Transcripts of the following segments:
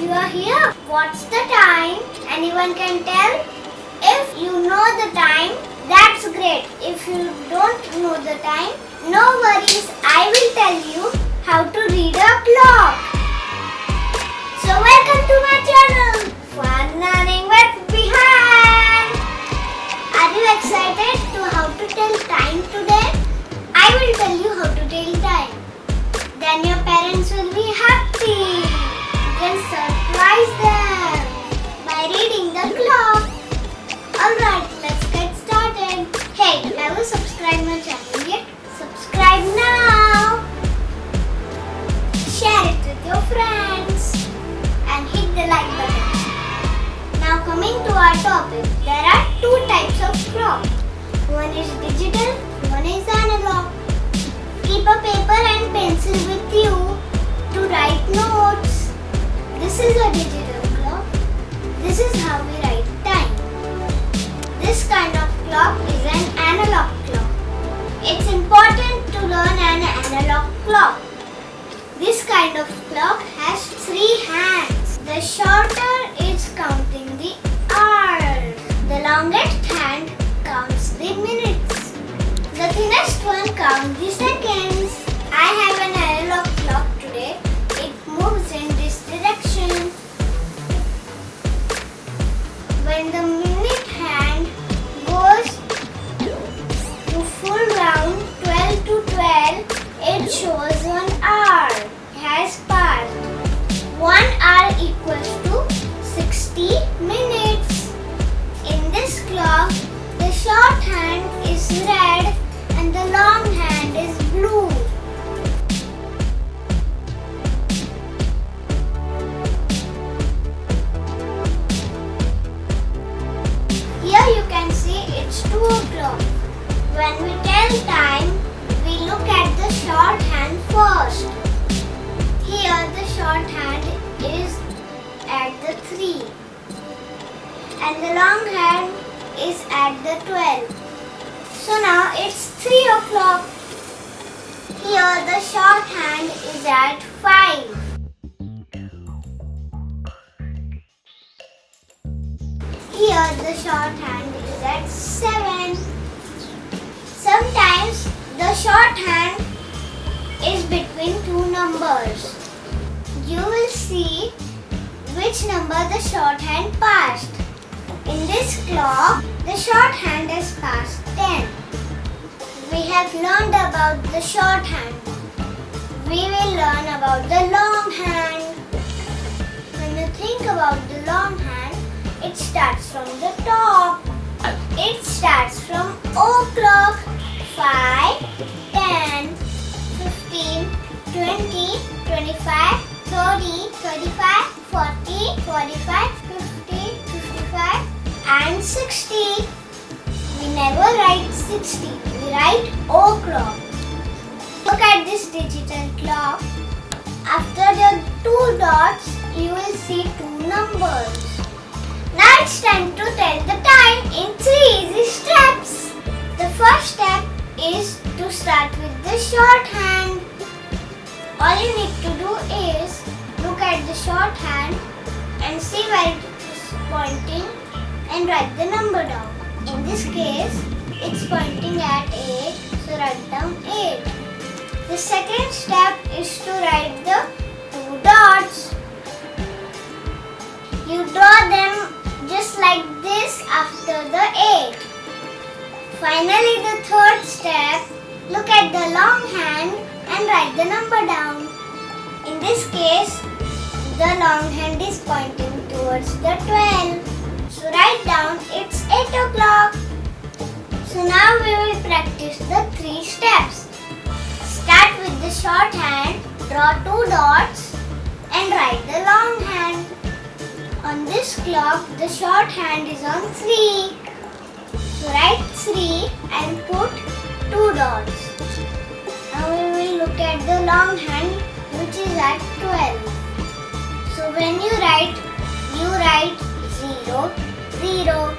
you are here. What's the time? Anyone can tell? If you know the time, that's great. If you don't know the time, no worries. I will tell you how to read a clock. So welcome to my channel, Fun Learning with Vihaan. Are you excited to how to tell time today? I will tell you how to tell time. Then your parents will be happy. You can surprise them by reading the clock. Alright, let's get started. Hey, have you subscribed my channel yet? Subscribe now. Share it with your friends and hit the like button. Now coming to our topic, there are two types of clock. One is digital, one is analog. Keep a paper and pencil with you to write notes. This is a digital clock. This is how we write time. This kind of clock is an analog clock. It's important to learn an analog clock. This kind of clock has 3 hands. The shorter is counting the hours. The longest hand counts the minutes. The thinnest one counts the seconds. I have an analog clock today. It moves in this direction. When the minute hand goes to full round 12 to 12, it shows 1 hour has passed. 1 hour equals to 60 minutes. In this clock, the short hand is red and the long hand is blue. Here you can see it's 2 o'clock. When we tell time, we look at the short hand first. Here the short hand is at the 3 and the long hand is at the 12. So now it's 3 o'clock. Here the short hand is at 5. Here the short hand is at 7. Sometimes the short hand is between 2 numbers. You will see which number the short hand passed. In this clock, the short hand has passed 10. We have learned about the short hand. We will learn about the long hand. When you think about the long hand, it starts from the top. It starts from o'clock. 5, 10, 15, 20, 25, 30, 35, 40, 45, 50, 55 and 60. We never write 60. We write o'clock. Look at this digital clock. After the 2 dots, you will see 2 numbers. Now it's time to tell the time in 3 easy steps. The first step is to start with the short hand. All you need to do is look at the short hand and see where it is pointing and write the number down. In this case, it's pointing at 8, so write down 8. The second step is to write the 2 dots. You draw them just like this after the 8. Finally, the third step, look at the long hand and write the number down. In this case, the long hand is pointing towards the 12. So write down it's 8 o'clock. So now we will practice the 3 steps. Start with the short hand, draw 2 dots and write the long hand. On this clock, the short hand is on 3. So write 3 and put 2 dots. Now we will look at the long hand which is at 12. So when you write 0, 0.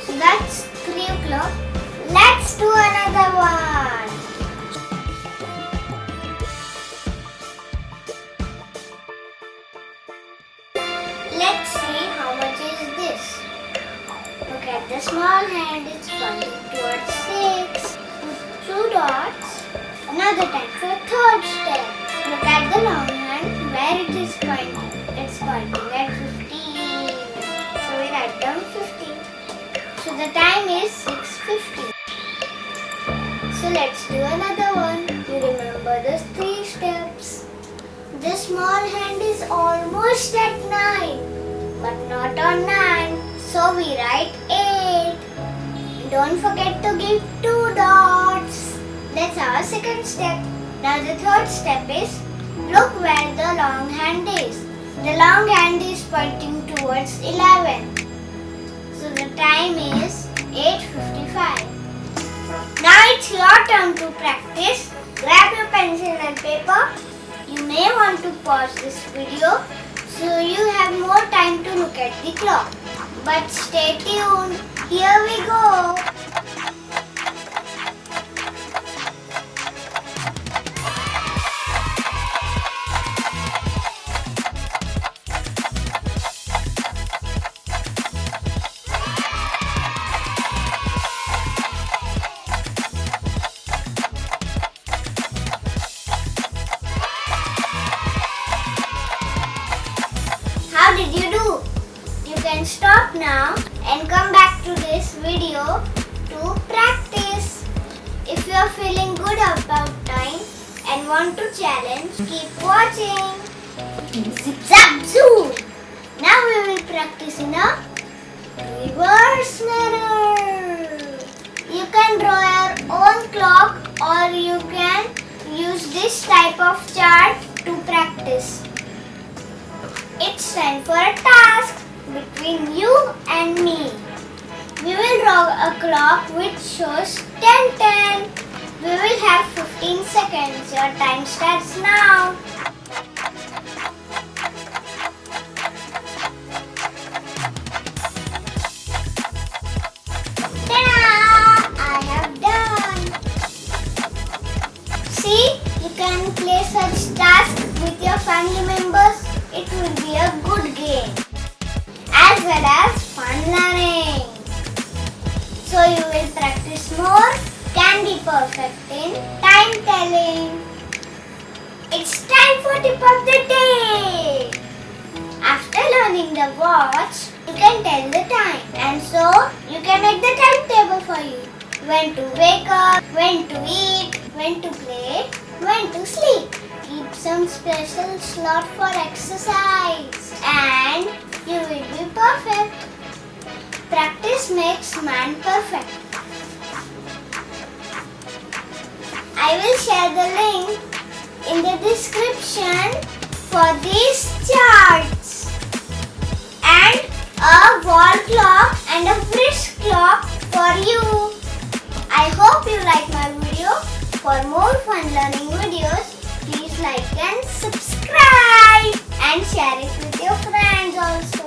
So that's 3 o'clock. Let's do another one. at the small hand, it's pointing towards 6. Put 2 dots. Now the time for third step. Look at the long hand where it is pointing. It's pointing at 15. So we write down 15. So the time is 6:50. So let's do another one. You remember those 3 steps. The small hand is almost at 9, but not on 9. So we write 8. Don't forget to give 2 dots. That's our second step. Now the third step is look where the long hand is. The long hand is pointing towards 11. So the time is 8:55. Now it's your turn to practice. Grab your pencil and paper. You may want to pause this video so you have more time to look at the clock. But stay tuned. Here we go. How did you do? You can stop now and come back to this video to practice. If you are feeling good about time and want to challenge, keep watching. Zip zap zoo! Now we will practice in a reverse manner. You can draw your own clock or you can use this type of chart to practice. It's time for a task between you and me. We will draw a clock which shows 10:10. We will have 15 seconds. Your time starts now. Ta-da! I have done. See, you can play such tasks with your family members. It will be a good game as well as fun learning. So you will practice more, can be perfect in time telling. It's time for tip of the day. After learning the watch, you can tell the time and so you can make the timetable for you. When to wake up, when to eat, when to play, when to sleep. Keep some special slot for exercise and you will be perfect. Practice makes man perfect. I will share the link in the description for these charts and a wall clock and a wrist clock for you. I hope you like my video. For more fun learning videos, please like and subscribe and share it with your friends also.